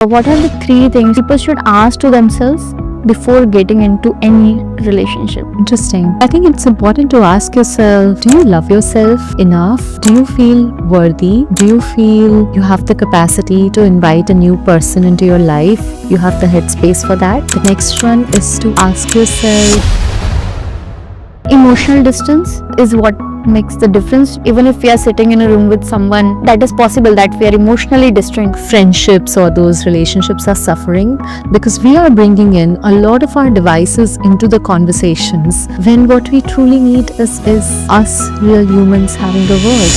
What are the three things people should ask to themselves before getting into any relationship? Interesting. I think it's important to ask yourself, do you love yourself enough? Do you feel worthy? Do you feel you have the capacity to invite a new person into your life? You have the headspace for that? The next one is to ask yourself, Emotional distance is what makes the difference. Even if we are sitting in a room with someone, that is possible that we are emotionally distant. friendships or those relationships are suffering because we are bringing in a lot of our devices into the conversations when what we truly need is us real humans having a word.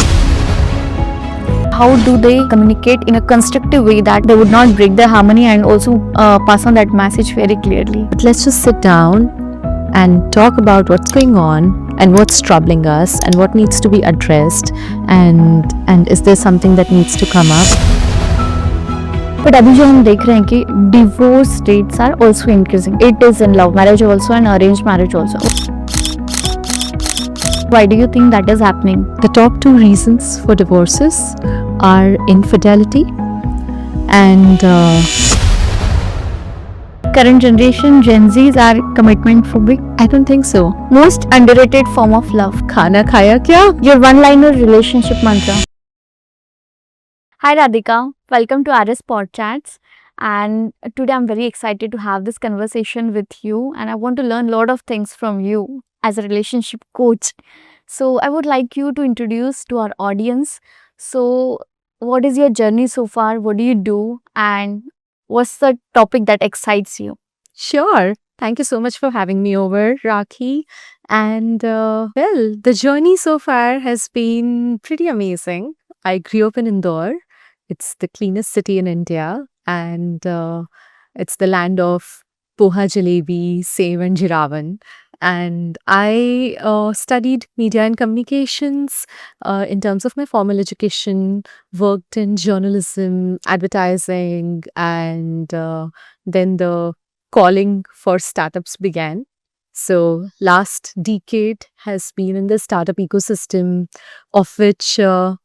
How do they communicate in a constructive way that they would not break the harmony and also pass on that message very clearly? But let's just sit down and talk about what's going on and what's troubling us and what needs to be addressed and is there something that needs to come up. But अभी जो हम देख रहे हैं कि divorce rates are also increasing. It is in love marriage also and arrange marriage also. Why do you think that is happening? The top two reasons for divorces are infidelity and Current generation Gen Zs are commitment phobic. I don't think so. Most underrated form of love. खाना खाया क्या? Your one-liner relationship mantra. Hi Radhika, welcome to RS Pod Chats. And today I'm very excited to have this conversation with you, and I want to learn a lot of things from you as a relationship coach. So I would like you to introduce to our audience. So what is your journey so far? What do you do? And what's the topic that excites you? Sure. Thank you so much for having me over, Rakhi. And well, the journey so far has been pretty amazing. I grew up in Indore. It's the cleanest city in India. And it's the land of poha jalebi, sev and jiravan. And I studied media and communications in terms of my formal education, worked in journalism, advertising, and then the calling for startups began. So last decade has been in the startup ecosystem, of which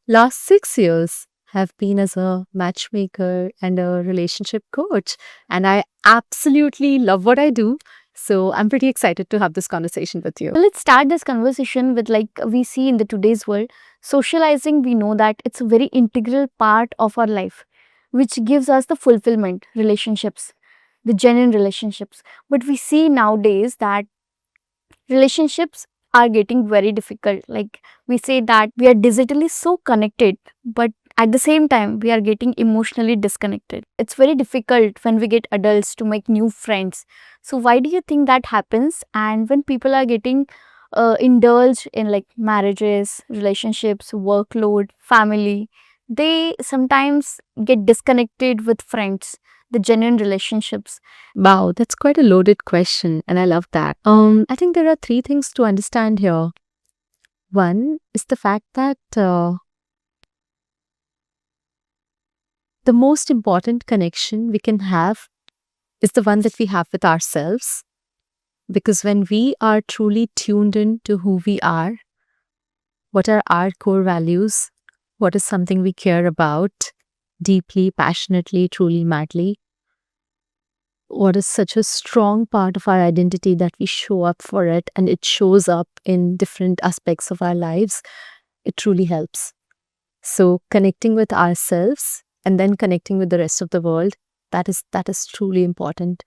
last 6 years have been as a matchmaker and a relationship coach. And I absolutely love what I do. So I'm pretty excited to have this conversation with you. Let's start this conversation with, like we see in the today's world, socializing, we know that it's a very integral part of our life, which gives us the fulfillment, relationships, the genuine relationships. But we see nowadays that relationships are getting very difficult. Like we say that we are digitally so connected, but at the same time we are getting emotionally disconnected. It's very difficult when we get adults to make new friends. So why do you think that happens? And when people are getting indulged in like marriages, relationships, workload, family, they sometimes get disconnected with friends, the genuine relationships. Wow, that's quite a loaded question, and I love that. I think there are three things to understand here. One is the fact that the most important connection we can have is the one that we have with ourselves. Because when we are truly tuned in to who we are, what are our core values, what is something we care about deeply, passionately, truly, madly, what is such a strong part of our identity that we show up for it and it shows up in different aspects of our lives, it truly helps. So connecting with ourselves and then connecting with the rest of the world, that is truly important.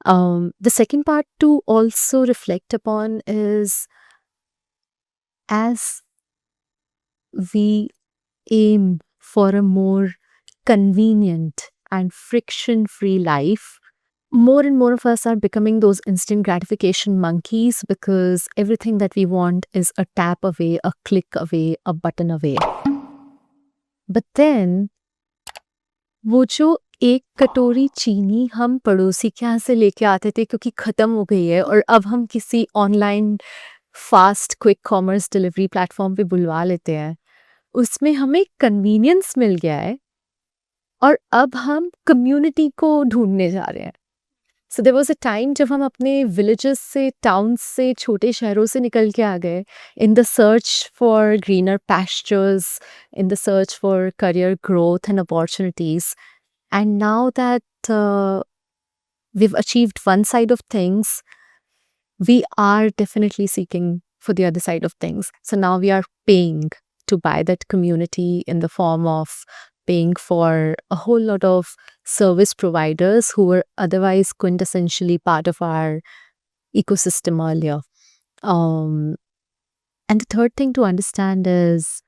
The second part to also reflect upon is, as we aim for a more convenient and friction-free life, more and more of us are becoming those instant gratification monkeys because everything that we want is a tap away, a click away, a button away. But then, वो जो एक कटोरी चीनी हम पड़ोसी के यहाँ से लेके आते थे क्योंकि ख़त्म हो गई है और अब हम किसी online fast quick commerce delivery platform पे बुलवा लेते हैं, उसमें हमें कन्वीनियंस मिल गया है और अब हम कम्युनिटी को ढूंढने जा रहे हैं. So there was a time जब हम अपने विलेजेस से, टाउन्स से, छोटे शहरों से निकल के आ गए in the search for greener pastures, in the search for career growth and opportunities. And now that we've achieved one side of things, we are definitely seeking for the other side of things. So now we are paying to buy that community in the form of paying for a whole lot of service providers who were otherwise quintessentially part of our ecosystem earlier. And the third thing to understand is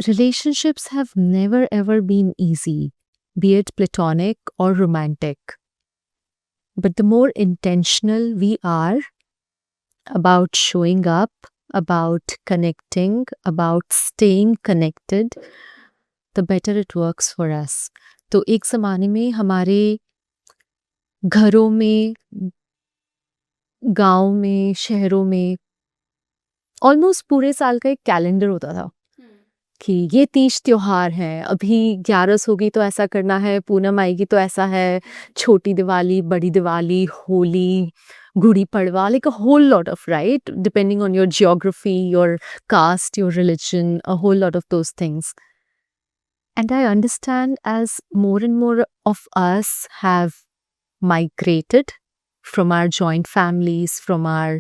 relationships have never ever been easy, be it platonic or romantic. But the more intentional we are about showing up, about connecting, about staying connected, the better it works for us. तो एक ज़माने में हमारे घरों में, गाँव में, शहरों में ऑलमोस्ट पूरे साल का एक कैलेंडर होता था कि ये तीज त्योहार है, अभी 11 होगी तो ऐसा करना है, पूनम आएगी तो ऐसा है, छोटी दिवाली, बड़ी Diwali, Holi, Gudi Padwa, like a whole lot of, right? Depending on your geography, your caste, your religion, a whole lot of those things. And I understand as more and more of us have migrated from our joint families, from our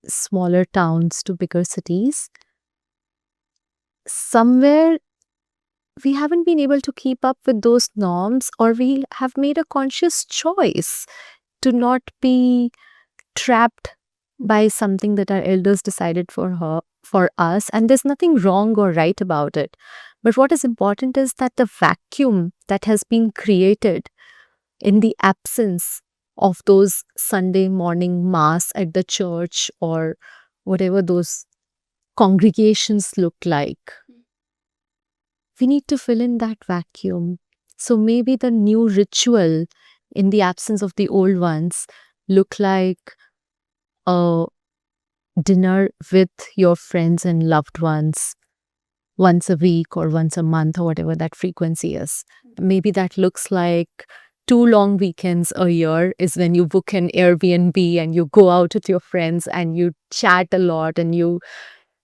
smaller towns to bigger cities, somewhere we haven't been able to keep up with those norms, or we have made a conscious choice to not be trapped by something that our elders decided for us, and there's nothing wrong or right about it. But what is important is that the vacuum that has been created in the absence of those Sunday morning mass at the church or whatever those congregations look like, we need to fill in that vacuum. So maybe the new ritual in the absence of the old ones look like a dinner with your friends and loved ones once a week or once a month or whatever that frequency is. Maybe that looks like 2 long weekends a year is when you book an Airbnb and you go out with your friends and you chat a lot and you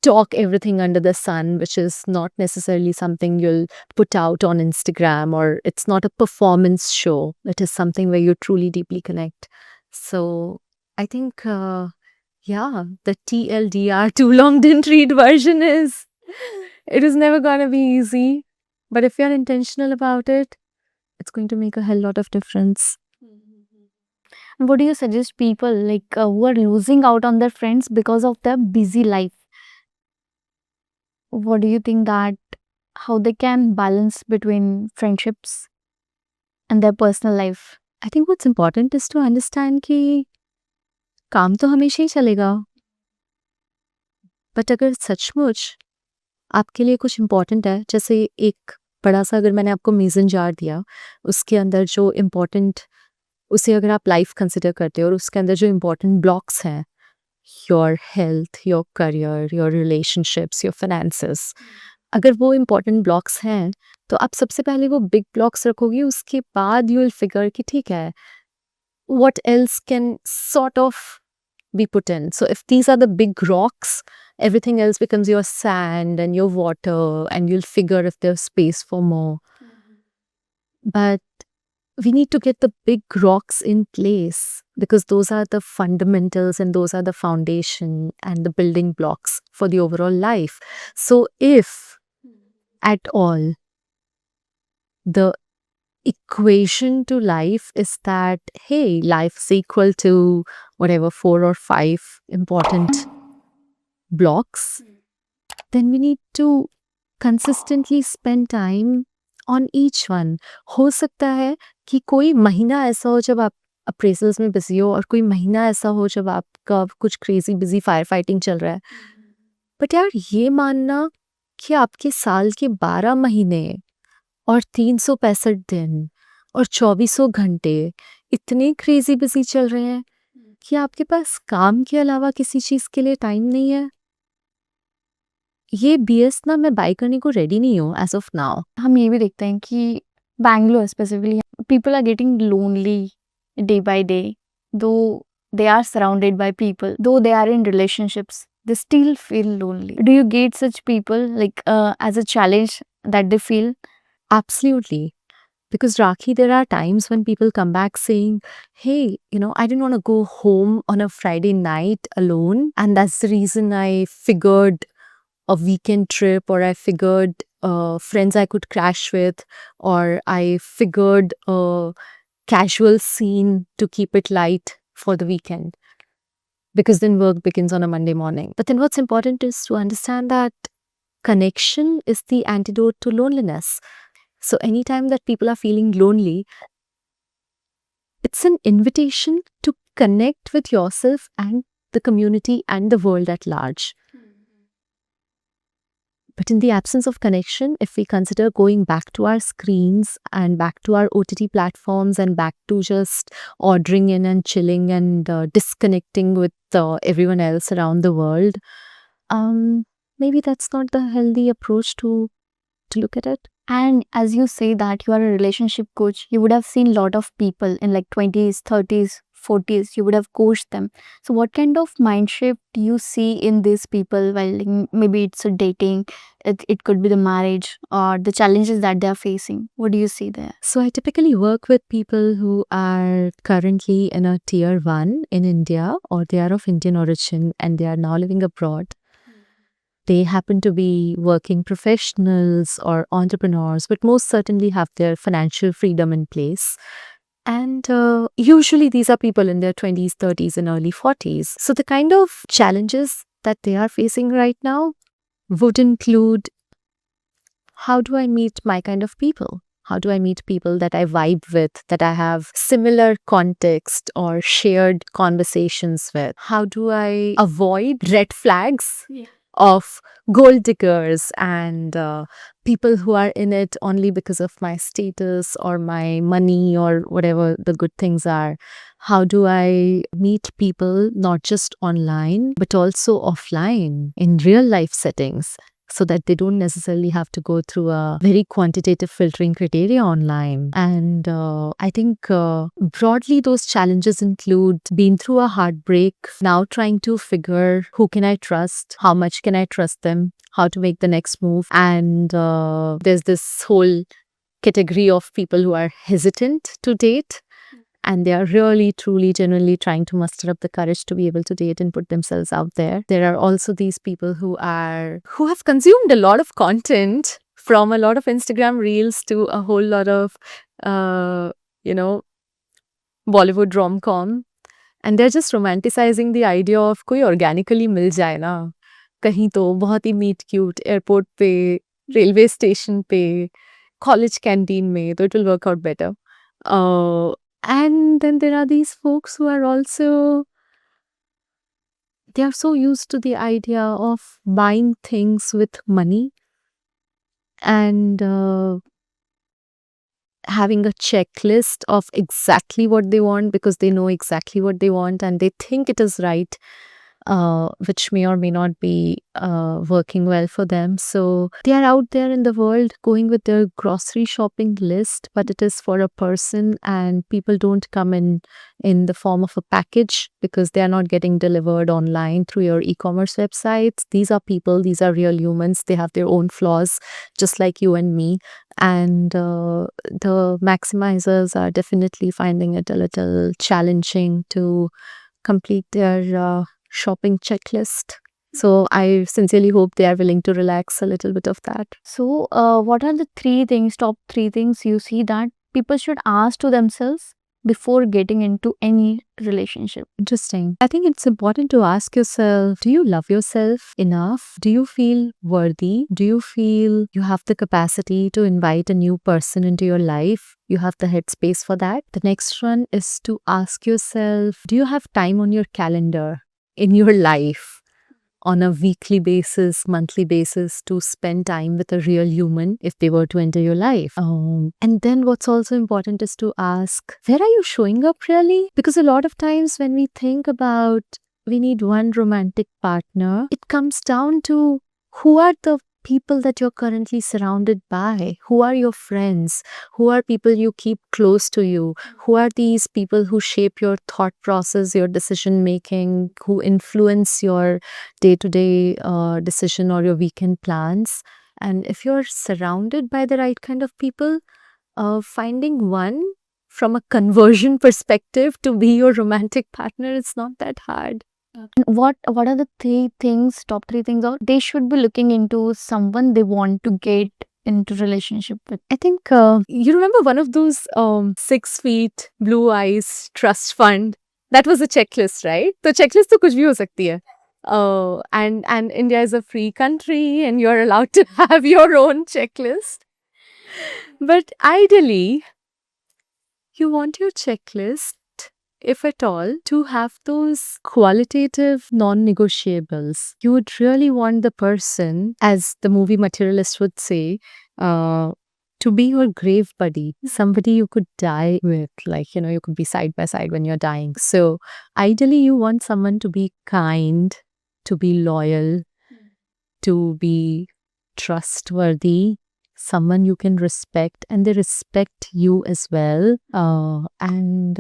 talk everything under the sun, which is not necessarily something you'll put out on Instagram, or it's not a performance show. It is something where you truly deeply connect. So I think, the TLDR, too long didn't read version is, it is never gonna be easy. But if you're intentional about it, it's going to make a hell lot of difference. What do you suggest people who are losing out on their friends because of their busy life? What do you think that how they can balance between friendships and their personal life? I think what's important is to understand कि काम तो हमेशा ही चलेगा, but अगर सचमुच आपके लिए कुछ इम्पोर्टेंट है, जैसे एक बड़ा सा अगर मैंने आपको मेजन जार दिया, उसके अंदर जो इम्पोर्टेंट, उसे अगर आप लाइफ कंसिडर करते हो और उसके अंदर जो इम्पोर्टेंट ब्लॉक्स हैं, your health, your career, your relationships, your finances, अगर वो इम्पोर्टेंट ब्लॉक्स हैं तो आप सबसे पहले वो बिग ब्लॉक्स रखोगे, उसके बाद यू विल फिगर कि ठीक है, what else can sort of be put in. So if these are the big rocks, everything else becomes your sand and your water, and you'll figure if there's space for more. But we need to get the big rocks in place, because those are the fundamentals and those are the foundation and the building blocks for the overall life. So if at all the equation to life is that, hey, life is equal to whatever 4 or 5 important blocks, then we need to consistently spend time on each one. हो सकता है कि कोई महीना ऐसा हो जब आप अप्रेजल्स में बिजी हो, और कोई महीना ऐसा हो जब आपका कुछ क्रेजी बिजी फायर फाइटिंग चल रहा है. बट यार, ये मानना कि आपके साल के 12 महीने और 365 दिन और 24 घंटे इतने क्रेजी बिजी चल रहे हैं कि आपके पास काम के अलावा किसी चीज के लिए टाइम नहीं है, ये बीएस ना मैं बाय करने को रेडी नहीं हूँ एज ऑफ नाउ. हम ये भी देखते हैं कि Bangalore specifically people are getting lonely day by day. Though they are surrounded by people, though they are in relationships, they still feel lonely. Do you get such people as a challenge that they feel? Absolutely. Because Rakhi, there are times when people come back saying, hey, I didn't want to go home on a Friday night alone. And that's the reason I figured a weekend trip, or I figured friends I could crash with, or I figured a casual scene to keep it light for the weekend. Because then work begins on a Monday morning. But then what's important is to understand that connection is the antidote to loneliness. So anytime that people are feeling lonely, it's an invitation to connect with yourself and the community and the world at large. But in the absence of connection, if we consider going back to our screens and back to our OTT platforms and back to just ordering in and chilling and disconnecting with everyone else around the world, maybe that's not the healthy approach to look at it. And as you say that you are a relationship coach, you would have seen a lot of people in like 20s, 30s, 40s, you would have coached them. So what kind of mind shift do you see in these people? Well, like, maybe it's a dating, it could be the marriage or the challenges that they are facing. What do you see there? So I typically work with people who are currently in a tier 1 in India, or they are of Indian origin and they are now living abroad. They happen to be working professionals or entrepreneurs, but most certainly have their financial freedom in place. And usually these are people in their 20s, 30s, and early 40s. So the kind of challenges that they are facing right now would include, how do I meet my kind of people? How do I meet people that I vibe with, that I have similar context or shared conversations with? How do I avoid red flags of gold diggers and people who are in it only because of my status or my money or whatever the good things are? How do I meet people not just online but also offline in real life settings, so that they don't necessarily have to go through a very quantitative filtering criteria online? And I think broadly those challenges include being through a heartbreak, now trying to figure who can I trust, how much can I trust them, how to make the next move. And there's this whole category of people who are hesitant to date, and they are really, truly, genuinely trying to muster up the courage to be able to date and put themselves out there. There are also these people who have consumed a lot of content, from a lot of Instagram reels to a whole lot of, Bollywood rom-com. And they're just romanticizing the idea of कोई organically मिल जाए ना, कहीं तो बहुत ही meet cute, airport पे, railway station पे, college canteen में, तो it will work out better. And then there are these folks who are also, they are so used to the idea of buying things with money and having a checklist of exactly what they want, because they know exactly what they want and they think it is right, which may or may not be working well for them. So they are out there in the world going with their grocery shopping list, but it is for a person, and people don't come in the form of a package because they are not getting delivered online through your e-commerce websites. These are people, these are real humans. They have their own flaws, just like you and me. And the maximizers are definitely finding it a little challenging to complete their shopping checklist. So I sincerely hope they are willing to relax a little bit of that. So what are the top 3 things you see that people should ask to themselves before getting into any relationship? Interesting. I think it's important to ask yourself, do you love yourself enough? Do you feel worthy? Do you feel you have the capacity to invite a new person into your life? You have the headspace for that? The next one is to ask yourself, do you have time on your calendar, in your life, on a weekly basis, monthly basis, to spend time with a real human if they were to enter your life? And then what's also important is to ask, where are you showing up really? Because a lot of times when we think about we need one romantic partner, it comes down to, who are the people that you're currently surrounded by? Who are your friends? Who are people you keep close to you? Who are these people who shape your thought process, your decision making, who influence your day-to-day decision or your weekend plans? And if you're surrounded by the right kind of people, finding one from a conversion perspective to be your romantic partner is not that hard. And what are the top three things, or they should be looking into someone they want to get into relationship with? I think you remember one of those 6 feet blue eyes trust fund. That was a checklist, right? तो checklist तो कुछ भी हो सकती है. And India is a free country, and you're allowed to have your own checklist. But ideally, you want your checklist, if at all, to have those qualitative non-negotiables. You would really want the person, as the movie Materialist would say, to be your grave buddy, somebody you could die with, like, you could be side by side when you're dying. So ideally, you want someone to be kind, to be loyal, to be trustworthy, someone you can respect, and they respect you as well. And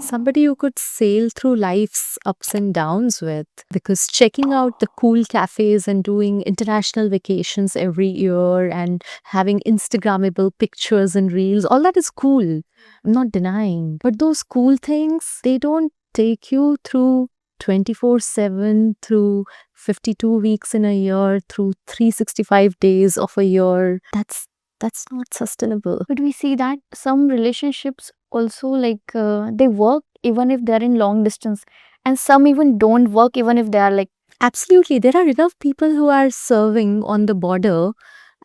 somebody you could sail through life's ups and downs with. Because checking out the cool cafes and doing international vacations every year and having Instagrammable pictures and reels, all that is cool. I'm not denying. But those cool things, they don't take you through 24/7, through 52 weeks in a year, through 365 days of a year. That's not sustainable. But we see that some relationships also, like, they work even if they're in long distance, and some even don't work even if they are like. Absolutely. There are enough people who are serving on the border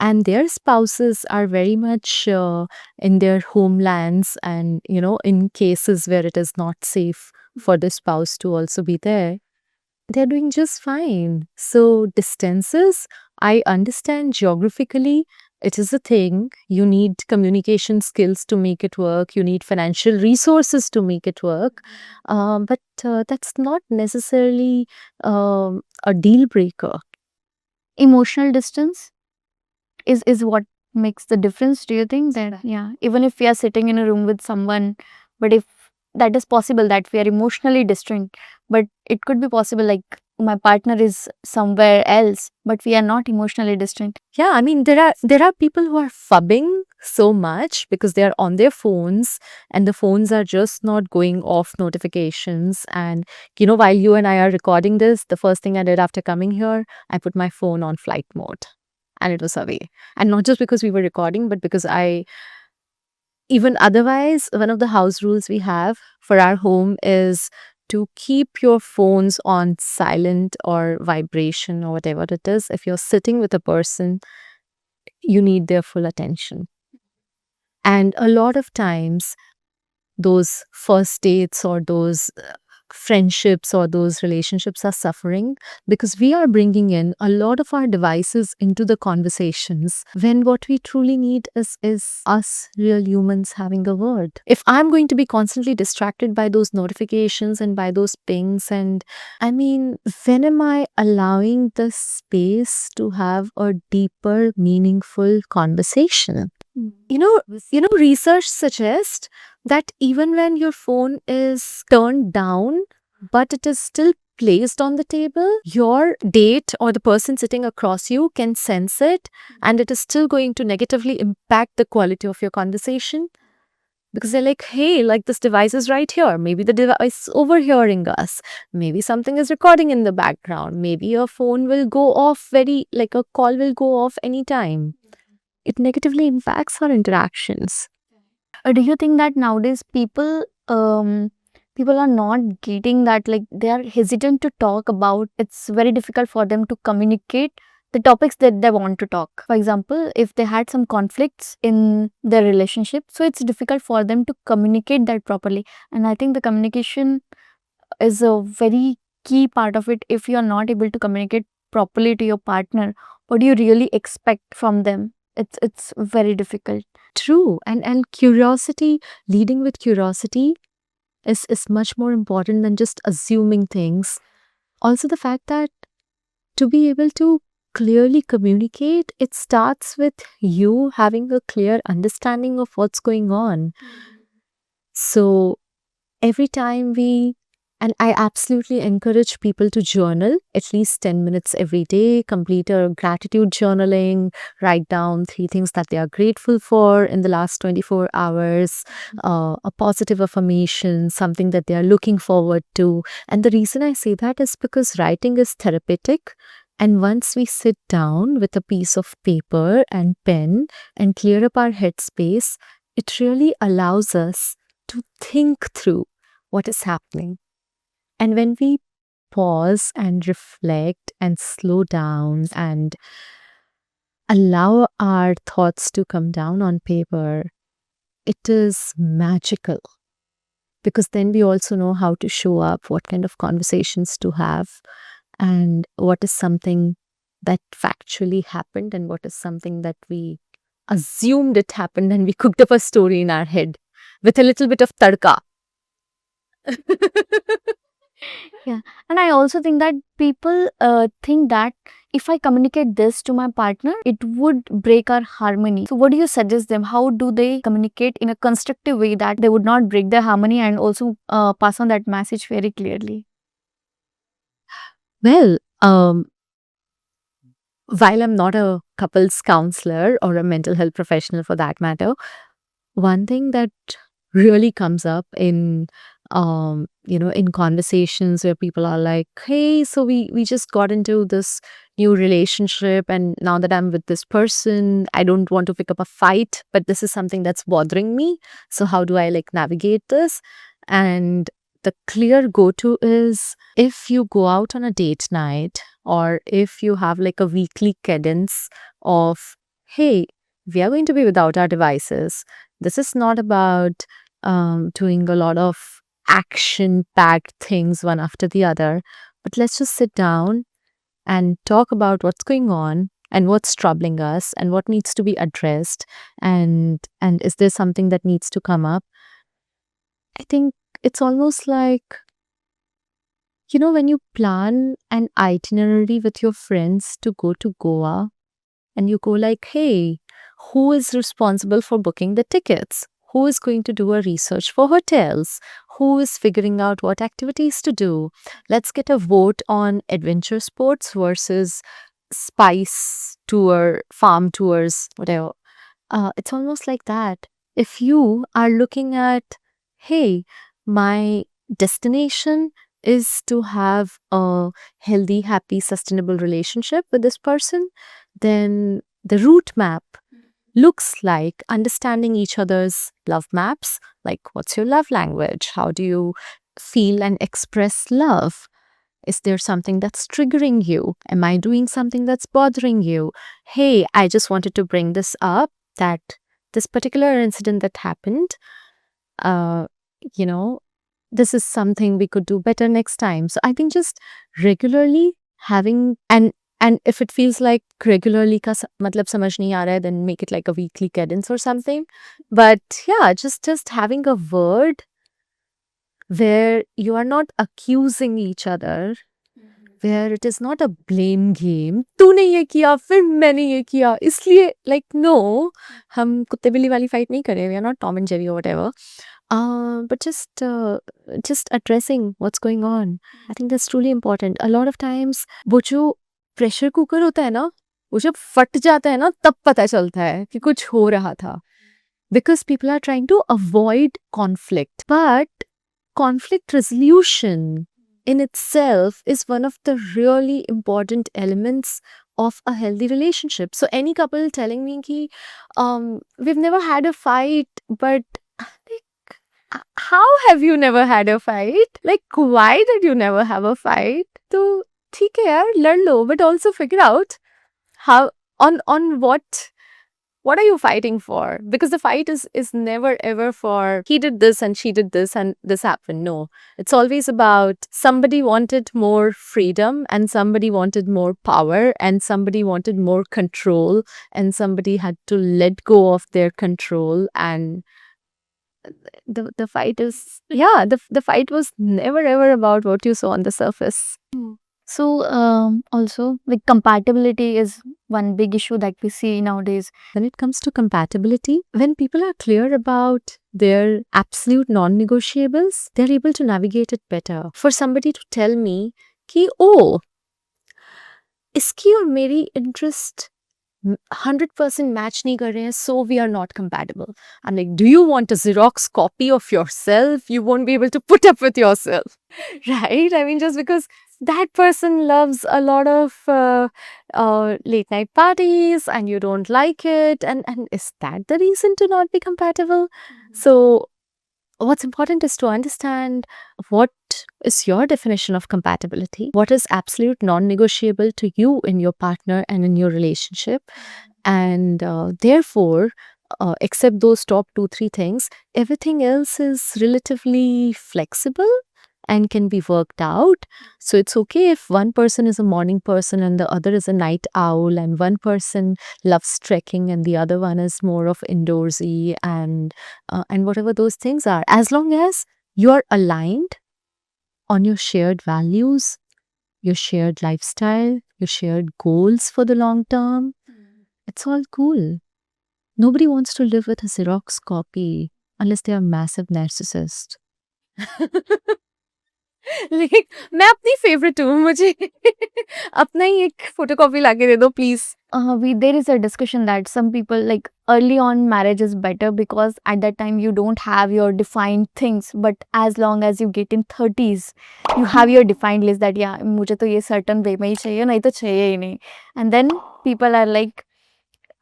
and their spouses are very much in their homelands, and, in cases where it is not safe for the spouse to also be there, they're doing just fine. So distances, I understand geographically, it is a thing. You need communication skills to make it work. You need financial resources to make it work. But that's not necessarily a deal breaker. Emotional distance is what makes the difference, do you think? That, yeah, even if we are sitting in a room with someone, but if that is possible that we are emotionally distant, but it could be possible like my partner is somewhere else, but we are not emotionally distant. Yeah, I mean, there are people who are fubbing so much because they are on their phones and the phones are just not going off notifications. And, while you and I are recording this, the first thing I did after coming here, I put my phone on flight mode and it was away. And not just because we were recording, but because even otherwise, one of the house rules we have for our home is to keep your phones on silent or vibration or whatever it is. If you're sitting with a person, you need their full attention. And a lot of times, those first dates or those friendships or those relationships are suffering because we are bringing in a lot of our devices into the conversations, when what we truly need is us real humans having a word. If I'm going to be constantly distracted by those notifications and by those pings, and I mean, when am I allowing the space to have a deeper, meaningful conversation? Research suggests that even when your phone is turned down, but it is still placed on the table, your date or the person sitting across you can sense it, and it is still going to negatively impact the quality of your conversation. Because they're like, hey, like this device is right here. Maybe the device is overhearing us. Maybe something is recording in the background. Maybe your phone will go off a call will go off anytime. It negatively impacts our interactions. Do you think that nowadays people are not getting that, like they are hesitant to talk about, it's very difficult for them to communicate the topics that they want to talk? For example, if they had some conflicts in their relationship, so it's difficult for them to communicate that properly. And I think the communication is a very key part of it. If you are not able to communicate properly to your partner, what do you really expect from them? It's very difficult. True. And curiosity, leading with curiosity is much more important than just assuming things. Also, the fact that to be able to clearly communicate, it starts with you having a clear understanding of what's going on. So every time And I absolutely encourage people to journal at least 10 minutes every day, complete a gratitude journaling, write down 3 things that they are grateful for in the last 24 hours, a positive affirmation, something that they are looking forward to. And the reason I say that is because writing is therapeutic. And once we sit down with a piece of paper and pen and clear up our headspace, it really allows us to think through what is happening. And when we pause and reflect and slow down and allow our thoughts to come down on paper, it is magical because then we also know how to show up, what kind of conversations to have, and what is something that factually happened and what is something that we assumed it happened and we cooked up a story in our head with a little bit of tadka. Yeah. And I also think that people think that if I communicate this to my partner, it would break our harmony. So, what do you suggest them? How do they communicate in a constructive way that they would not break their harmony and also pass on that message very clearly? Well, while I'm not a couples counselor or a mental health professional for that matter, one thing that really comes up in in conversations where people are like, hey, so we just got into this new relationship, and now that I'm with this person, I don't want to pick up a fight, but this is something that's bothering me. So how do I like navigate this? And the clear go-to is, if you go out on a date night or if you have like a weekly cadence of, hey, we are going to be without our devices. This is not about doing a lot of action packed things one after the other, but let's just sit down and talk about what's going on and what's troubling us and what needs to be addressed, and is there something that needs to come up. I think it's almost like, when you plan an itinerary with your friends to go to Goa, and you go like, hey, who is responsible for booking the tickets? Who is going to do a research for hotels? Who is figuring out what activities to do? Let's get a vote on adventure sports versus spice tour, farm tours, whatever. It's almost like that. If you are looking at, hey, my destination is to have a healthy, happy, sustainable relationship with this person, then the route map looks like understanding each other's love maps. Like, what's your love language? How do you feel and express love? Is there something that's triggering you? Am I doing something that's bothering you? Hey, I just wanted to bring this up, that this particular incident that happened, uh, you know, this is something we could do better next time. So I think just regularly having, and if it feels like regularly ka matlab samajh nahi aa raha hai, then make it like a weekly cadence or something. But yeah, just having a word where you are not accusing each other, where it is not a blame game. तूने ये किया फिर मैंने ये किया इसलिए, like, no, हम कुत्ते बिल्ली वाली fight नहीं कर रहे. We are not Tom and Jerry or whatever. But just addressing what's going on. I think that's truly important. A lot of times वो जो pressure cooker होता है ना, वो जब फट जाता है ना, तब पता चलता है कि कुछ हो रहा था. Because people are trying to avoid conflict. But conflict resolution in itself is one of the really important elements of a healthy relationship. So any couple telling me ki, we've never had a fight, but like, how have you never had a fight? Like, why did you never have a fight? तो ठीक है यार, लड़ लो, but also figure out how, on what are you fighting for? Because the fight is never ever for he did this and she did this and this happened. No. It's always about somebody wanted more freedom and somebody wanted more power and somebody wanted more control and somebody had to let go of their control, and the fight is, yeah, the fight was never ever about what you saw on the surface. So also like compatibility is one big issue that we see nowadays. When it comes to compatibility, when people are clear about their absolute non-negotiables, they're able to navigate it better. For somebody to tell me कि oh, इसकी और मेरी interest 100% match nahi kar rahe hain, so we are not compatible. I'm like, do you want a Xerox copy of yourself? You won't be able to put up with yourself, right? I mean, just because that person loves a lot of late night parties and you don't like it, and is that the reason to not be compatible? So what's important is to understand what is your definition of compatibility, what is absolute non-negotiable to you in your partner and in your relationship, and therefore except those top 2 3 things, everything else is relatively flexible and can be worked out. So it's okay if one person is a morning person and the other is a night owl, and one person loves trekking and the other one is more of indoorsy, and whatever those things are, as long as you are aligned on your shared values, your shared lifestyle, your shared goals for the long term, it's all cool. Nobody wants to live with a Xerox copy unless they are massive narcissist. लेकिन मैं अपनी favourite हूँ, मुझे अपना ही एक photocopy लाके दे दो please. There is a discussion that some people like early on marriage is better because at that time you don't have your defined things, but as long as you get in 30s you have your defined list that yeah मुझे तो ये certain way में ही चाहिए, नहीं तो चाहिए ही नहीं. And then people are like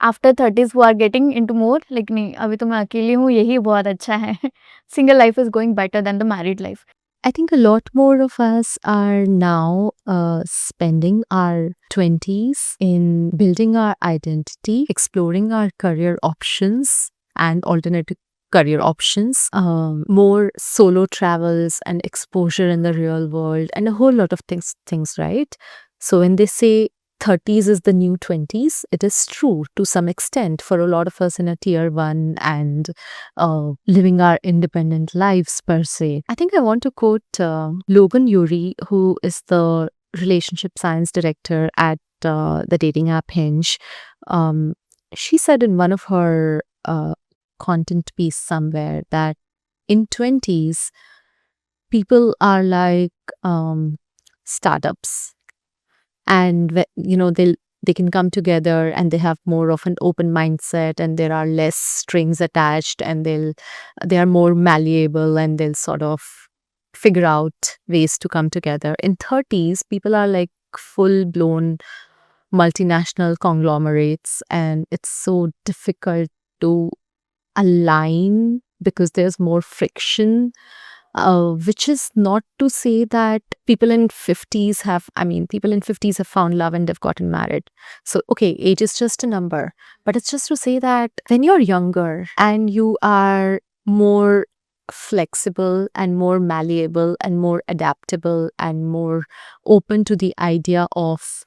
after 30s who are getting into more like नहीं अभी तो मैं अकेली हूँ, यही बहुत अच्छा है. Single life is going better than the married life. I think a lot more of us are now spending our 20s in building our identity, exploring our career options and alternative career options, more solo travels and exposure in the real world, and a whole lot of things, right? So when they say 30s is the new 20s, it is true to some extent for a lot of us in a tier 1 and living our independent lives per se. I think I want to quote Logan Ury, who is the relationship science director at the dating app Hinge. She said in one of her content piece somewhere that in 20s, people are like startups, and they can come together and they have more of an open mindset and there are less strings attached, and they are more malleable and they'll sort of figure out ways to come together. In 30s, people are like full blown multinational conglomerates, and it's so difficult to align because there's more friction. Which is not to say that people in 50s have found love and they've gotten married. So, okay, age is just a number, but it's just to say that when you're younger and you are more flexible and more malleable and more adaptable and more open to the idea of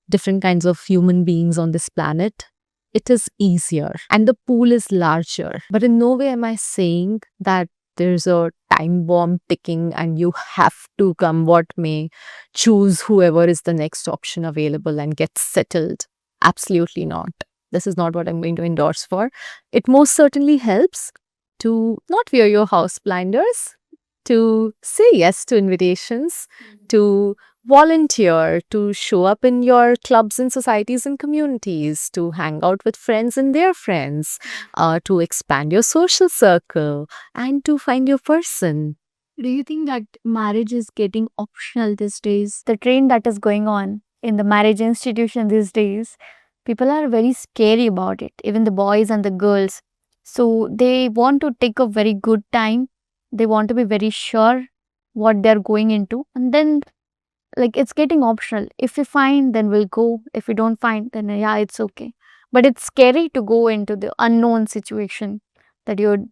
different kinds of human beings on this planet, it is easier and the pool is larger. But in no way am I saying that there's a time bomb ticking and you have to, come what may, choose whoever is the next option available and get settled. Absolutely not. This is not what I'm going to endorse for. It most certainly helps to not wear your house blinders, to say yes to invitations, to volunteer, to show up in your clubs and societies and communities, to hang out with friends and their friends, to expand your social circle, and to find your person. Do you think that marriage is getting optional these days? The trend that is going on in the marriage institution these days, people are very scary about it, even the boys and the girls. So they want to take a very good time. They want to be very sure what they're going into. And then like it's getting optional. If we find, then we'll go. If we don't find, then yeah, it's okay. But it's scary to go into the unknown situation that you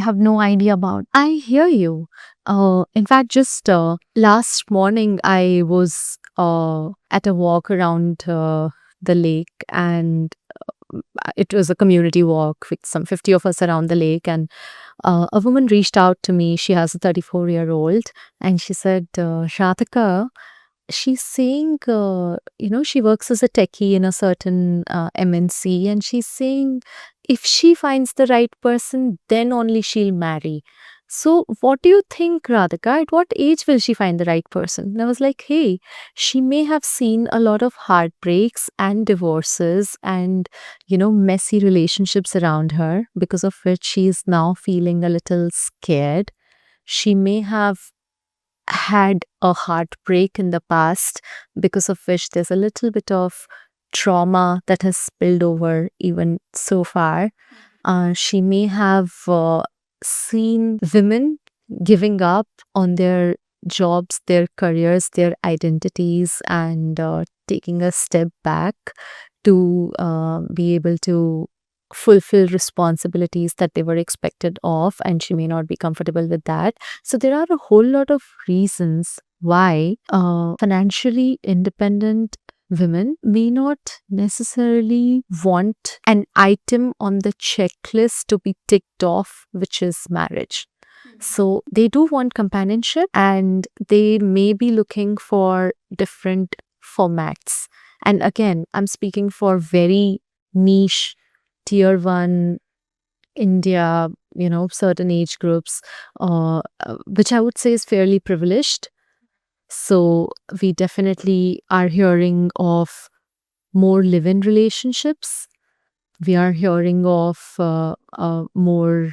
have no idea about. I hear you. In fact, just last morning, I was at a walk around the lake, and it was a community walk with some 50 of us around the lake. And a woman reached out to me. She has a 34-year-old, and she said, Shratika, she's saying, she works as a techie in a certain MNC, and she's saying if she finds the right person, then only she'll marry. So, what do you think, Radhika? At what age will she find the right person? And I was like, hey, she may have seen a lot of heartbreaks and divorces and, messy relationships around her, because of which she is now feeling a little scared. She may have had a heartbreak in the past, because of which there's a little bit of trauma that has spilled over even so far. She may have seen women giving up on their jobs, their careers, their identities, and taking a step back to be able to fulfill responsibilities that they were expected of, and she may not be comfortable with that. So there are a whole lot of reasons why financially independent women may not necessarily want an item on the checklist to be ticked off, which is marriage. So they do want companionship, and they may be looking for different formats. And again, I'm speaking for very niche, tier one India, certain age groups, which I would say is fairly privileged. So we definitely are hearing of more live-in relationships. We are hearing of more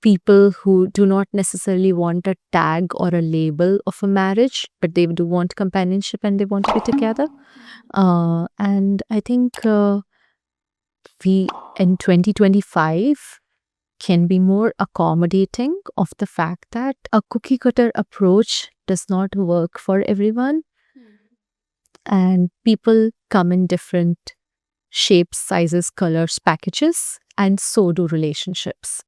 people who do not necessarily want a tag or a label of a marriage, but they do want companionship and they want to be together. And I think we in 2025 can be more accommodating of the fact that a cookie cutter approach does not work for everyone, and people come in different shapes, sizes, colors, packages, and so do relationships.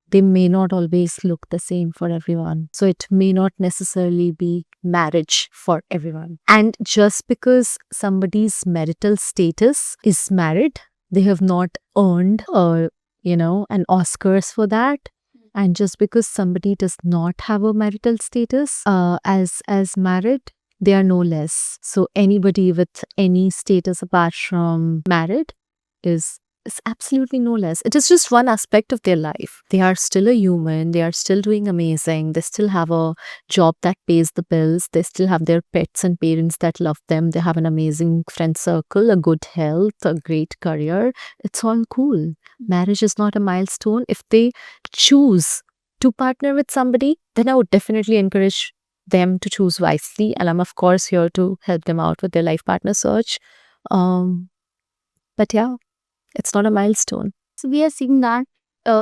They may not always look the same for everyone. So it may not necessarily be marriage for everyone. And just because somebody's marital status is married, they have not earned an Oscars for that. And just because somebody does not have a marital status as married, they are no less. So anybody with any status apart from married is absolutely no less. It is just one aspect of their life. They are still a human. They are still doing amazing. They still have a job that pays the bills. They still have their pets and parents that love them. They have an amazing friend circle, a good health, a great career. It's all cool. Marriage is not a milestone. If they choose to partner with somebody, then I would definitely encourage them to choose wisely. And I'm, of course, here to help them out with their life partner search. But yeah, it's not a milestone. So we are seeing that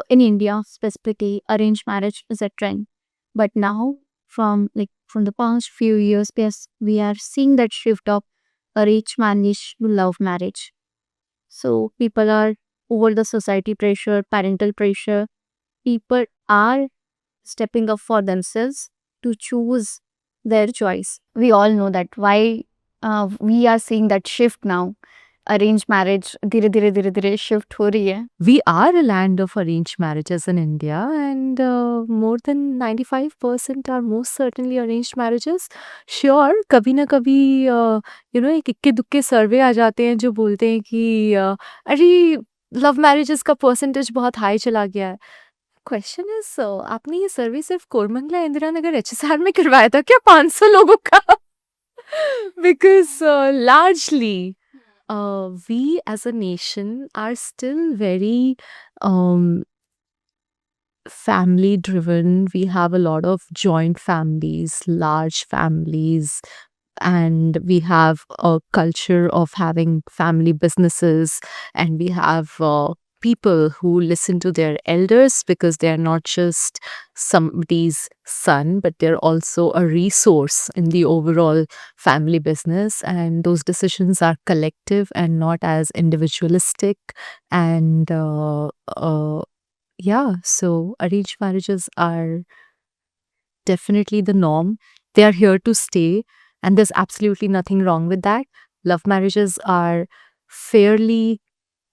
in India specifically, arranged marriage is a trend. But now, from the past few years, we are seeing that shift of arranged marriage to love marriage. So people are over the society pressure, parental pressure. People are stepping up for themselves to choose their choice. We all know that why we are seeing that shift now. Arranged marriage धीरे धीरे धीरे धीरे shift हो रही है. We are a land of arranged marriages in India, and more than 95% are most certainly arranged marriages. Sure, कभी ना कभी एक इक्के दुक्के सर्वे आ जाते हैं जो बोलते हैं कि अरे लव मैरिजेस का परसेंटेज बहुत हाई चला गया है. क्वेश्चन इज, आपने ये सर्वे सिर्फ कोरमंगला इंदिरा नगर HSR में करवाया था क्या 500 लोगों का? Because largely we as a nation are still very family driven. We have a lot of joint families, large families, and we have a culture of having family businesses, and we have people who listen to their elders because they are not just somebody's son, but they're also a resource in the overall family business. And those decisions are collective and not as individualistic. And so arranged marriages are definitely the norm. They are here to stay, and there's absolutely nothing wrong with that. Love marriages are fairly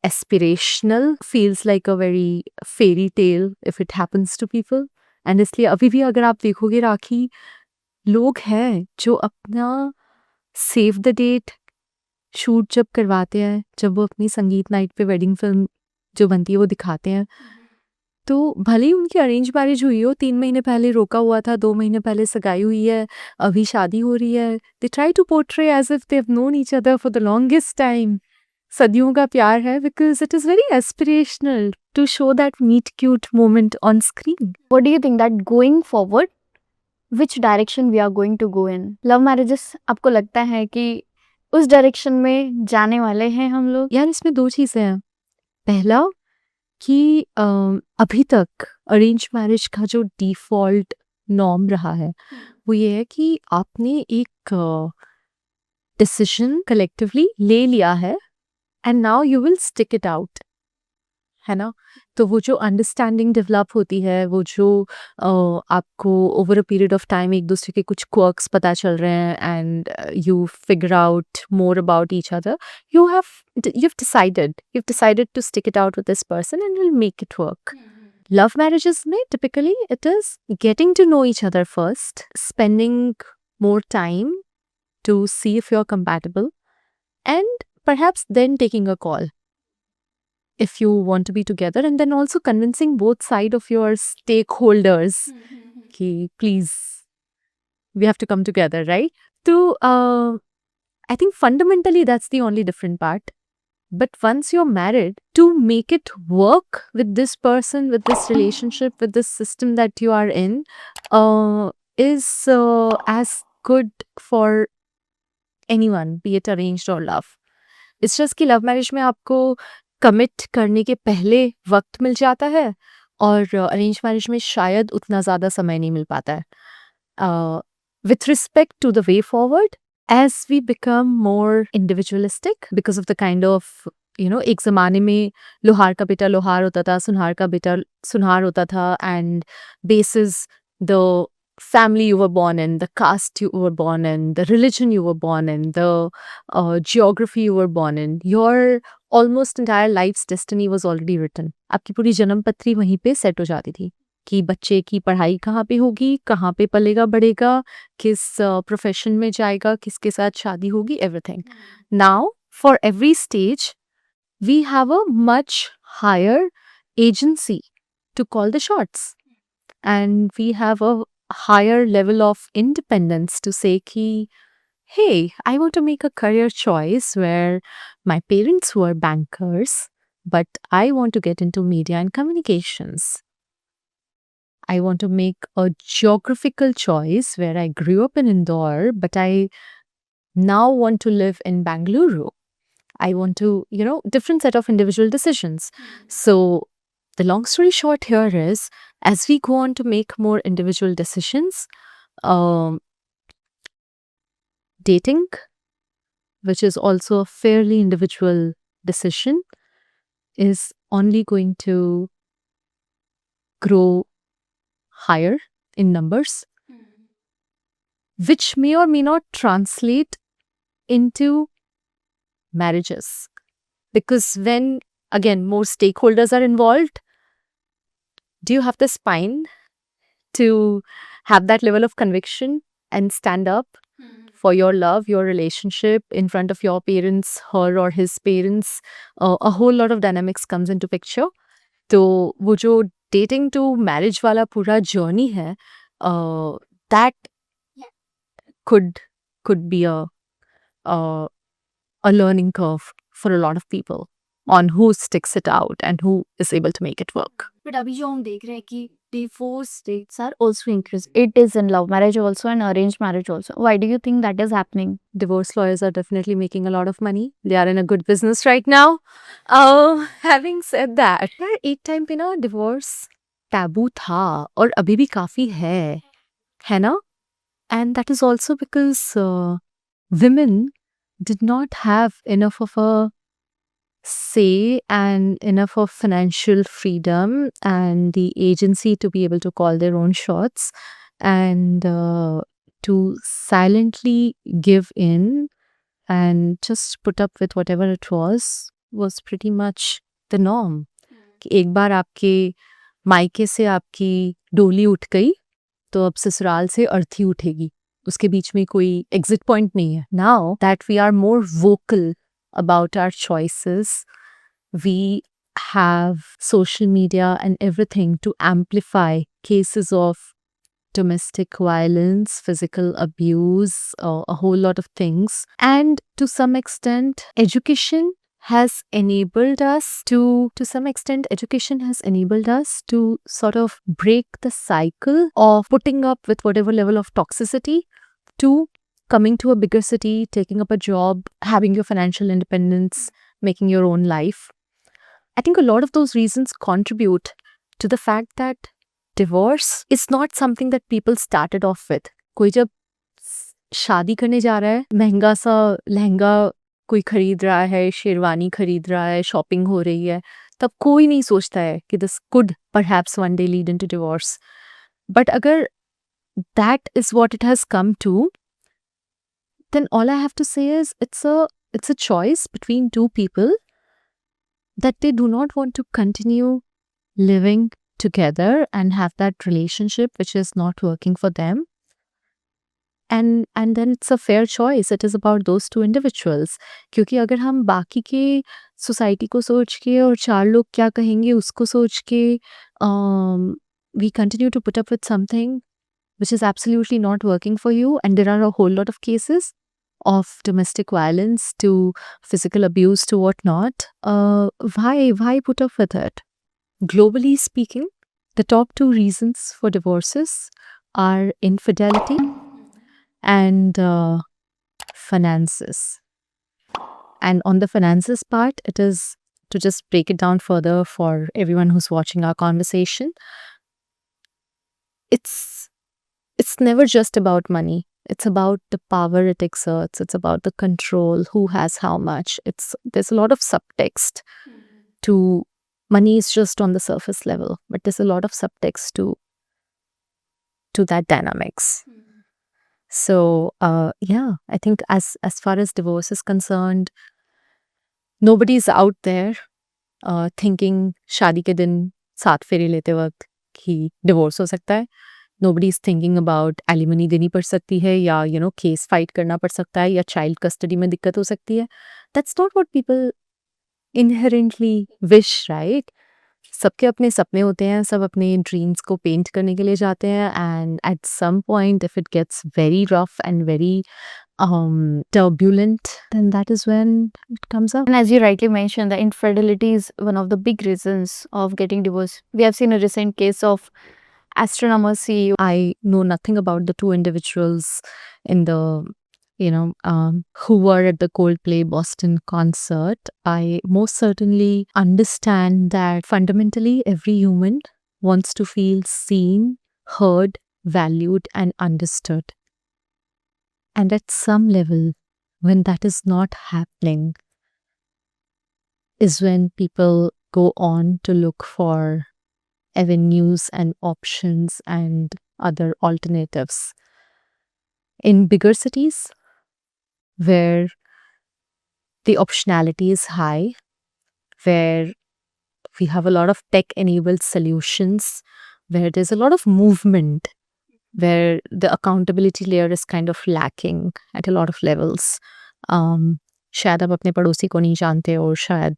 aspirational, feels like a very fairy tale if it happens to people. And इसलिए अभी भी अगर आप देखोगे राखी, लोग हैं जो अपना सेव द डेट शूट जब करवाते हैं, जब वो अपनी संगीत नाइट पे वेडिंग फिल्म जो बनती है वो दिखाते हैं, तो भले ही उनकी अरेंज मैरिज हुई हो, 3 महीने पहले रोका हुआ था, 2 महीने पहले सगाई हुई है, अभी शादी हो रही है, they try to portray as if they have known each other for the longest time. सदियों का प्यार है, because it is very aspirational to show that meet cute moment on screen. What do you think that going forward, which direction we are going to go in? Love marriages आपको लगता है कि उस direction में जाने वाले हैं हम लोग? यार इसमें 2 चीज़ें हैं। पहला कि अभी तक अरेंज मैरिज का जो डिफ़ॉल्ट नॉर्म रहा है, वो ये है कि आपने एक डिसीज़न कलेक्टिवली ले लिया है and now you will stick it out, है ना? तो वो जो अंडरस्टैंडिंग डेवलप होती है, वो जो आपको over a period of time एक-दूसरे के कुछ क्वर्क्स पता चल रहे हैं and you figure out more about each other, you've decided to stick it out with this person and will make it work. Love marriages में typically it is getting to know each other first, spending more time to see if you're compatible, and perhaps then taking a call if you want to be together, and then also convincing both side of your stakeholders कि please we have to come together, right? So I think fundamentally that's the only different part. But once you're married, to make it work with this person, with this relationship, with this system that you are in, is as good for anyone, be it arranged or love. It's just कि love marriage में आपको commit करने के पहले वक्त मिल जाता है और अरेंज मैरिज में शायद उतना ज़्यादा समय नहीं मिल पाता है। With respect to the way forward, as we become more individualistic because of the kind of, एक ज़माने में लोहार का बेटा लोहार होता था, सुनहार का बेटा सुनहार होता था, and basis the family you were born in, the caste you were born in, the religion you were born in, the geography you were born in, your almost entire life's destiny was already written. आपकी पूरी जन्म पत्री वहीं पे set हो जाती थी कि बच्चे की पढ़ाई कहाँ पे होगी, कहाँ पे पलेगा बढ़ेगा, किस प्रोफेशन में जाएगा, किसके साथ शादी होगी, everything. Now, for every stage, we have a much higher agency to call the shots. And we have a higher level of independence to say ki, hey, I want to make a career choice where my parents were bankers, but I want to get into media and communications. I want to make a geographical choice where I grew up in Indore, but I now want to live in Bangalore. I want to, different set of individual decisions. So the long story short here is, as we go on to make more individual decisions, dating, which is also a fairly individual decision, is only going to grow higher in numbers, which may or may not translate into marriages. Because when, again, more stakeholders are involved, do you have the spine to have that level of conviction and stand up for your love, your relationship in front of your parents, her or his parents? A whole lot of dynamics comes into picture. तो वो जो dating to marriage वाला पूरा journey है, that could be a learning curve for a lot of people on who sticks it out and who is able to make it work. But अभी जो हम देख रहे हैं कि divorce rates are also increased. It is in love marriage also and arranged marriage also. Why do you think that is happening? Divorce lawyers are definitely making a lot of money. They are in a good business right now. Having said that, यार एक time पे ना divorce taboo था और अभी भी काफी है ना? And that is also because women did not have enough of a say and enough of financial freedom and the agency to be able to call their own shots and to silently give in and just put up with whatever it was pretty much the norm. कि एक बार आपके मायके से आपकी डोली उठ गई तो अब ससुराल से अर्थी उठेगी. उसके बीच में कोई एग्जिट पॉइंट नहीं है. Now that we are more vocal about our choices, we have social media and everything to amplify cases of domestic violence, physical abuse, a whole lot of things. And to some extent, education has enabled us to sort of break the cycle of putting up with whatever level of toxicity to coming to a bigger city, taking up a job, having your financial independence, making your own life. I think a lot of those reasons contribute to the fact that divorce is not something that people started off with. कोई जब शादी करने जा रहा है, महंगा सा लहंगा कोई खरीद रहा है, शेरवानी खरीद रहा है, शॉपिंग हो रही है, तब कोई नहीं सोचता है कि this could perhaps one day lead into divorce. But अगर that is what it has come to, then all I have to say is it's a choice between two people that they do not want to continue living together and have that relationship which is not working for them. And then it's a fair choice. It is about those two individuals. क्योंकि अगर हम बाकी के society को सोच के और चार लोग क्या कहेंगे उसको सोच के we continue to put up with something which is absolutely not working for you, and there are a whole lot of cases of domestic violence to physical abuse to whatnot, why put up with it? Globally speaking, the top two reasons for divorces are infidelity and finances. And on the finances part, it is, to just break it down further for everyone who's watching our conversation, it's never just about money. It's about the power it exerts. It's about the control, who has how much. There's a lot of subtext to money is just on the surface level, but there's a lot of subtext to that dynamics. So yeah, I think as far as divorce is concerned, nobody's out there thinking शादी के दिन 7 फेरे लेते वक्त कि divorce हो सकता है. Nobody is thinking about alimony देनी पड़ सकती है या केस फाइट करना पड़ सकता है या चाइल्ड कस्टडी में दिक्कत हो सकती है. That's not what people inherently wish, right? सबके अपने सपने होते हैं, सब अपने ड्रीम्स को पेंट करने के लिए जाते हैं, and at some point if it gets very rough and very turbulent, then that is when it comes up. And as you rightly mentioned, the infidelity is one of the big reasons of getting divorced. We have seen a recent case of astronomer CEO. I know nothing about the two individuals in the who were at the Coldplay Boston concert. I most certainly understand that fundamentally every human wants to feel seen, heard, valued, and understood. And at some level, when that is not happening, is when people go on to look for avenues and options and other alternatives. In bigger cities, where the optionality is high, where we have a lot of tech-enabled solutions, where there's a lot of movement, where the accountability layer is kind of lacking at a lot of levels. शायद आप अपने पड़ोसी को नहीं जानते, और शायद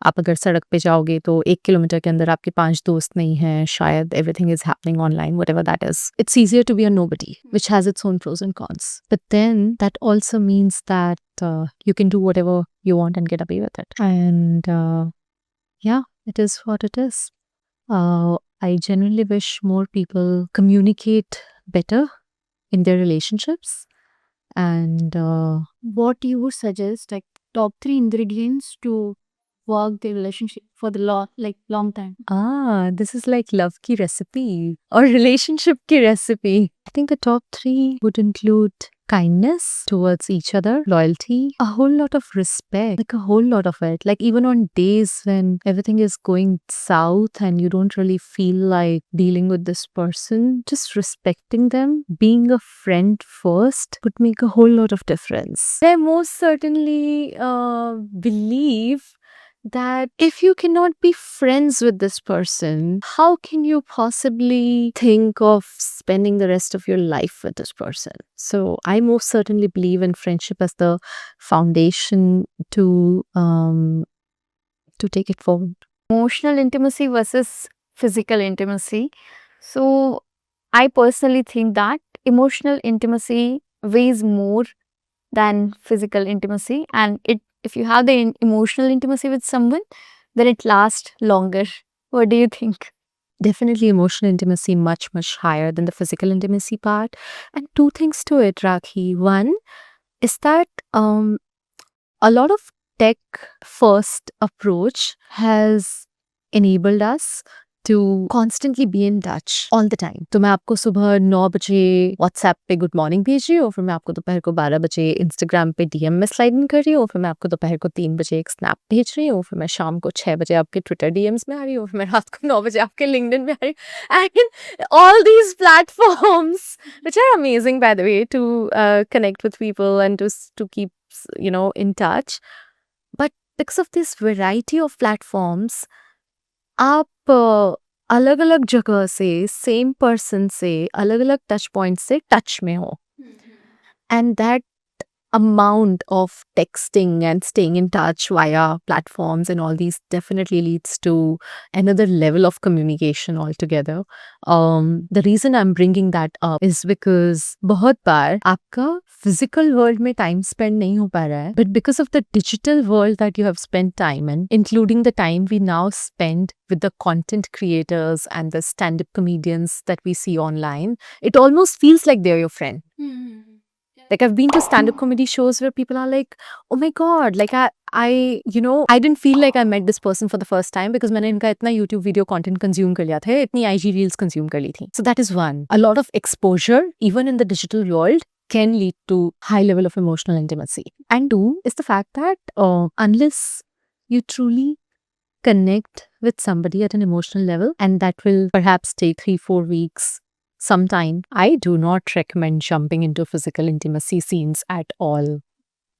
आप अगर सड़क पे जाओगे तो 1 किलोमीटर के अंदर आपके 5 दोस्त नहीं हैं, शायद everything is happening online, whatever that is. It's easier to be a nobody, which has its own pros and cons. But then that also means that you can do whatever you want and get away with it. And yeah, it is what it is. I genuinely wish more people communicate better in their relationships. And What you would suggest, like top 3 ingredients to work the relationship for the long time? this is like love ki recipe or relationship ki recipe. I think the top 3 would include kindness towards each other, loyalty, a whole lot of respect, like a whole lot of it. Like even on days when everything is going south and you don't really feel like dealing with this person, just respecting them, being a friend first would make a whole lot of difference. I most certainly believe that if you cannot be friends with this person, how can you possibly think of spending the rest of your life with this person? So I most certainly believe in friendship as the foundation to take it forward. Emotional intimacy versus physical intimacy. So, I personally think that emotional intimacy weighs more than physical intimacy, and if you have the emotional intimacy with someone, then it lasts longer. What do you think? Definitely emotional intimacy much higher than the physical intimacy part. And two things to it, Rakhi. One is that a lot of tech first approach has enabled us to constantly be in touch all the time. तो मैं आपको सुबह 9 बजे WhatsApp पे good morning भेज रही हूँ, फिर मैं आपको दोपहर को 12 बजे Instagram पे DM में स्लाइड इन कर रही हूँ, फिर मैं आपको दोपहर को 3 बजे एक स्नैप भेज रही हूँ, फिर मैं शाम को 6 बजे आपके Twitter DMs में आ रही हूँ, फिर मैं रात को 9 बजे आपके LinkedIn में आ रही हूँ. And all these platforms, which are amazing by the way, to connect with people and to keep in touch. But because of this variety of platforms, आप अलग अलग जगह से सेम पर्सन से अलग अलग टच पॉइंट से टच में हो and that amount of texting and staying in touch via platforms and all these definitely leads to another level of communication altogether. The reason I'm bringing that up is because बहुत बार आपका physical world में time spend नहीं हो पा रहा है, but because of the digital world that you have spent time in, including the time we now spend with the content creators and the stand-up comedians that we see online, it almost feels like they're your friend. Like I've been to stand-up comedy shows where people are like, oh my god, like I didn't feel like I met this person for the first time because मैंने इनका इतना YouTube video content consume कर लिया था, इतनी IG reels consume कर ली थी. So that is one. A lot of exposure, even in the digital world, can lead to high level of emotional intimacy. And two is the fact that unless you truly connect with somebody at an emotional level, and that will perhaps take 3-4 weeks, sometime, I do not recommend jumping into physical intimacy scenes at all,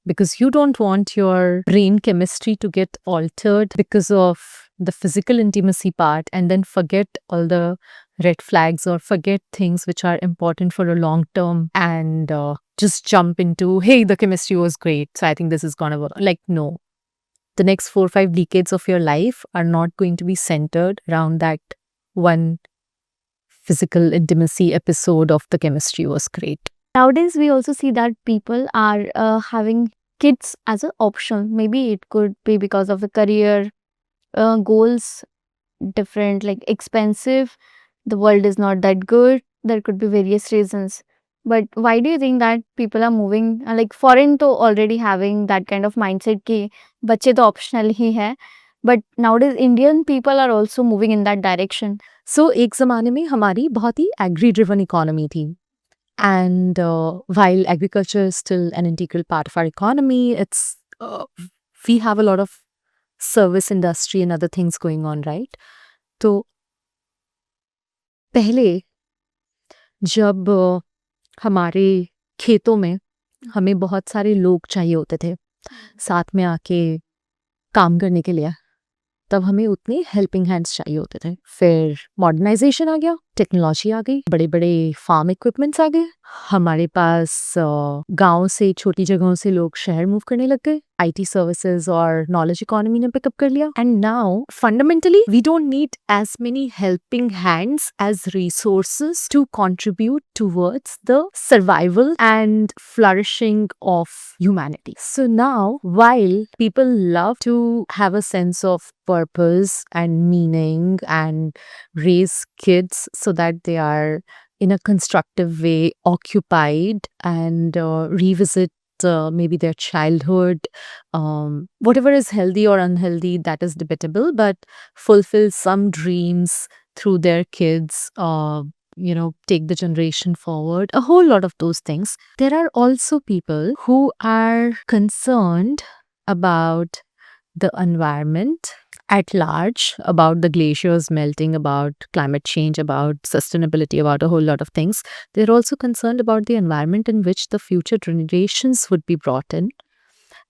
because you don't want your brain chemistry to get altered because of the physical intimacy part and then forget all the red flags or forget things which are important for a long term and just jump into, hey, the chemistry was great, so I think this is gonna work. Like, no. The next 4-5 decades of your life are not going to be centered around that one physical intimacy episode of the chemistry was great. Nowadays, we also see that people are having kids as an option. Maybe it could be because of the career goals, different, like expensive. The world is not that good. There could be various reasons. But why do you think that people are moving like foreign to already having that kind of mindset कि बच्चे तो optional ही है. But nowadays Indian people are also moving in that direction. So एक ज़माने में हमारी बहुत ही agri driven economy थी. And while agriculture is still an integral part of our economy, we have a lot of service industry and other things going on, right? तो पहले जब हमारे खेतों में हमें बहुत सारे लोग चाहिए होते थे साथ में आके काम करने के लिए, तब हमें उतने हेल्पिंग हैंड्स चाहिए होते थे. फिर मॉडर्नाइजेशन आ गया, टेक्नोलॉजी आ गई, बड़े बड़े फार्म इक्विपमेंट्स आ गए, हमारे पास गांव से छोटी जगहों से लोग शहर मूव करने लग गए, IT सर्विसेज और नॉलेज इकोनॉमी ने पिकअप कर लिया. And now fundamentally we don't need as many helping hands as resources to contribute towards the survival and flourishing of humanity. So now, while people love to have a sense of purpose and meaning and raise kids so that they are in a constructive way occupied and revisit maybe their childhood, whatever is healthy or unhealthy, that is debatable, but fulfill some dreams through their kids, take the generation forward, a whole lot of those things. There are also people who are concerned about the environment at large, about the glaciers melting, about climate change, about sustainability, about a whole lot of things. They're also concerned about the environment in which the future generations would be brought in.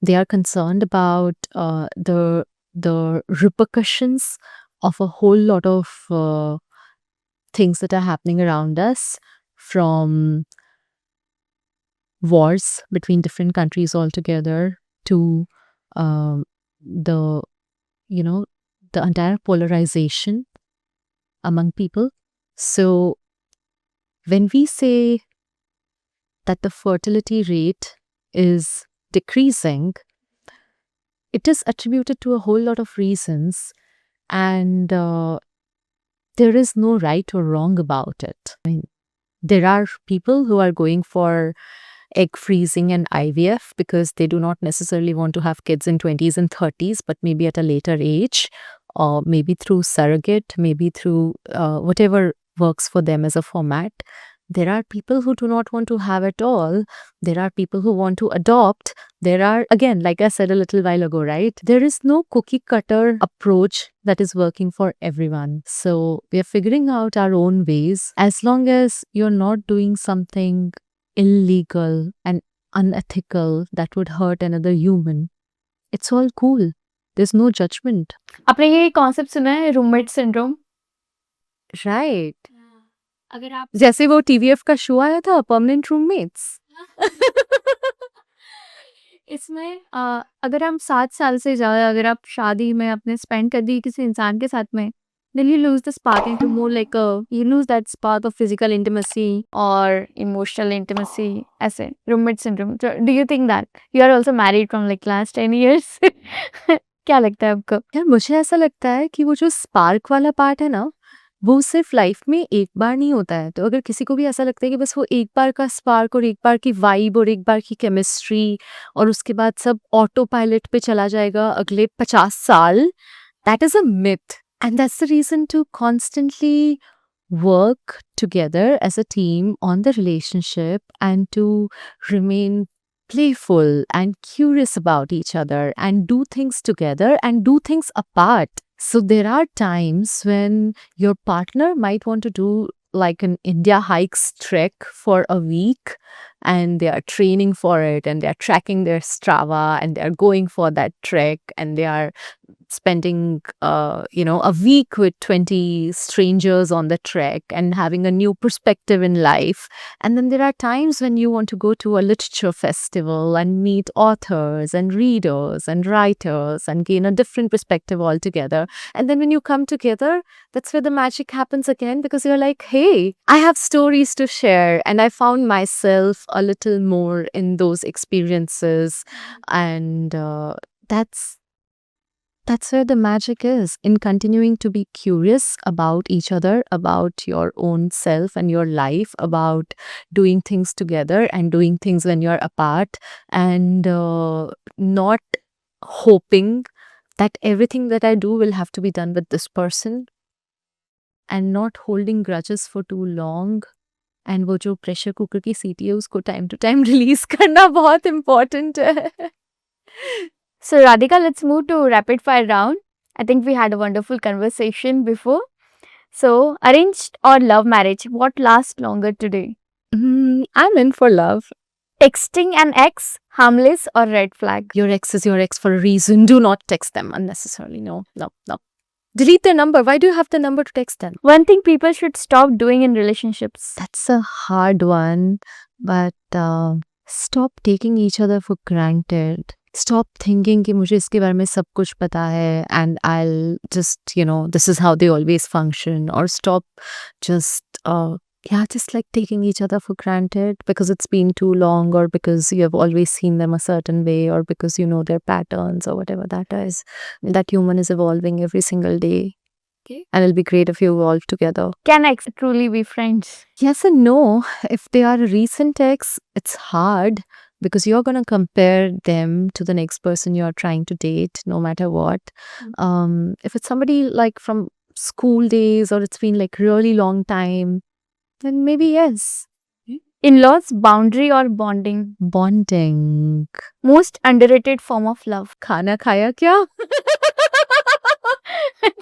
They are concerned about the the repercussions of a whole lot of things that are happening around us, from wars between different countries altogether to um, the you know the entire polarization among people. So when we say that the fertility rate is decreasing, it is attributed to a whole lot of reasons, and there is no right or wrong about it. I mean, there are people who are going for egg freezing and IVF because they do not necessarily want to have kids in 20s and 30s, but maybe at a later age, or maybe through surrogate, maybe through whatever works for them as a format. There are people who do not want to have at all. There are people who want to adopt. There are, again, like I said a little while ago, right? There is no cookie cutter approach that is working for everyone. So we are figuring out our own ways. As long as you're not doing something illegal and unethical that would hurt another human, it's all cool. There's no judgment. आपने ये concept सुना है roommate syndrome? Right. अगर आप जैसे वो TVF का show आया था, परमानेंट रूममेट्स. इसमें अगर हम 7 साल से ज़्यादा अगर आप शादी में अपने स्पेंड कर दी किसी इंसान के साथ में, then you lose the spark into more like you lose that spark of physical intimacy or emotional intimacy. ऐसे roommate syndrome. So, do you think that you are also married from like last 10 years? क्या लगता है आपको? यार मुझे ऐसा लगता है कि वो जो स्पार्क वाला पार्ट है ना, वो सिर्फ लाइफ में एक बार नहीं होता है. तो अगर किसी को भी ऐसा लगता है कि बस वो एक बार का स्पार्क और एक बार की वाइब और एक बार की केमिस्ट्री और उसके बाद सब ऑटो पायलट पे चला जाएगा अगले 50 साल, that is a myth. And that's the reason to constantly work together as a team on the relationship and to remain playful and curious about each other and do things together and do things apart. So there are times when your partner might want to do like an India hikes trek for a week, and they are training for it and they are tracking their Strava and they are going for that trek and they are spending a week with 20 strangers on the trek and having a new perspective in life. And then there are times when you want to go to a literature festival and meet authors and readers and writers and gain a different perspective altogether. And then when you come together, that's where the magic happens again, because you're like, hey, I have stories to share, and I found myself a little more in those experiences. And that's where the magic is, in continuing to be curious about each other, about your own self and your life, about doing things together and doing things when you're apart, and not hoping that everything that I do will have to be done with this person, and not holding grudges for too long. And वो जो pressure cooker की सीटी है उसको time to time release करना बहुत important है. So, Radhika, let's move to rapid fire round. I think we had a wonderful conversation before. So, arranged or love marriage, what lasts longer today? I'm in for love. Texting an ex, harmless or red flag? Your ex is your ex for a reason. Do not text them unnecessarily. No. Delete their number. Why do you have the number to text them? One thing people should stop doing in relationships. That's a hard one, but stop taking each other for granted. Stop thinking कि मुझे इसके बारे में सब कुछ पता है and I'll just, this is how they always function. Or stop just like taking each other for granted because it's been too long, or because you have always seen them a certain way, or because you know their patterns, or whatever that is. That human is evolving every single day. Okay. And it'll be great if you evolve together. Can ex truly be friends? Yes and no. If they are a recent ex, it's hard because you're going to compare them to the next person you're trying to date, no matter what. If it's somebody like from school days, or it's been like really long time, then maybe yes. In-laws, boundary or bonding? Bonding. Most underrated form of love? Khana khaya kya?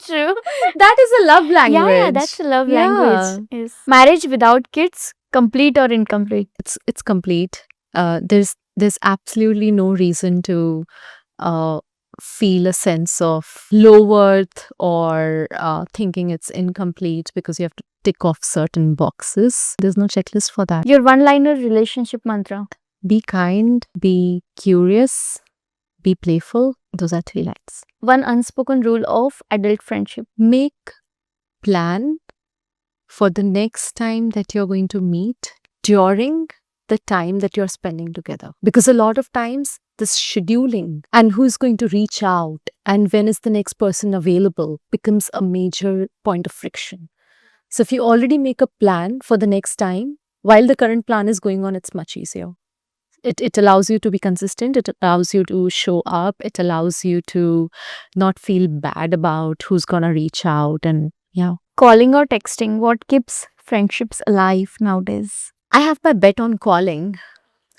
True. That is a love language. Yeah, that's a love Yeah. language. Yes. Marriage without kids, complete or incomplete? It's complete. There's absolutely no reason to feel a sense of low worth or thinking it's incomplete because you have to tick off certain boxes. There's no checklist for that. Your one-liner relationship mantra. Be kind, be curious, be playful. Those are 3 lines. One unspoken rule of adult friendship. Make plan for the next time that you're going to meet during the time that you're spending together. Because a lot of times, this scheduling and who's going to reach out and when is the next person available becomes a major point of friction. So if you already make a plan for the next time, while the current plan is going on, it's much easier. It allows you to be consistent. It allows you to show up. It allows you to not feel bad about who's going to reach out. And yeah. Calling or texting. What keeps friendships alive nowadays? I have my bet on calling.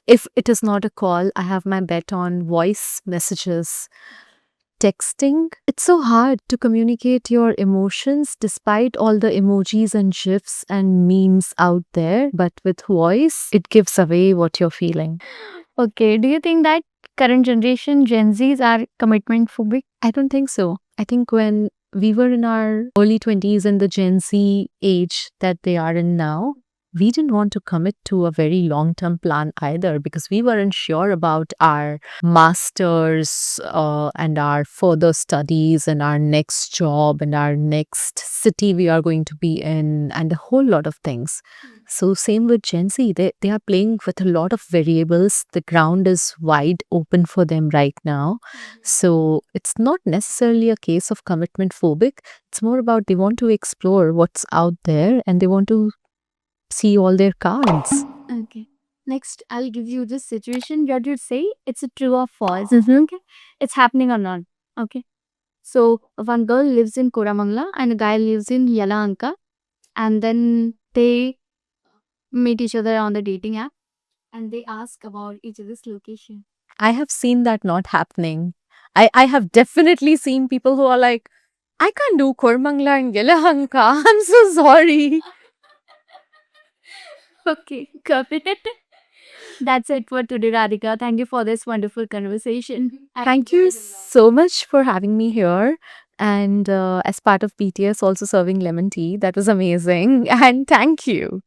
If it is not a call, I have my bet on voice messages. Texting, it's so hard to communicate your emotions despite all the emojis and gifs and memes out there. But with voice, it gives away what you're feeling. Okay, do you think that current generation Gen Zs are commitment phobic? I don't think so. I think when we were in our early 20s and the Gen Z age that they are in now, we didn't want to commit to a very long-term plan either because we weren't sure about our masters and our further studies and our next job and our next city we are going to be in and a whole lot of things. So same with Gen Z, they are playing with a lot of variables. The ground is wide open for them right now. So it's not necessarily a case of commitment phobic. It's more about they want to explore what's out there and they want to see all their cards. Okay. Next, I'll give you this situation. What you say, it's a true or false. Okay. It's happening or not. Okay. So one girl lives in Koramangala and a guy lives in Yelahanka, and then they meet each other on the dating app and they ask about each other's location. I have seen that not happening. I have definitely seen people who are like, I can't do Kormangla and Yelahanka. I'm so sorry. Okay, got it. That's it for today, Radhika. Thank you for this wonderful conversation. I Thank you enjoyed a lot. so much for having me here. And as part of BTS, also serving lemon tea. That was amazing. And thank you.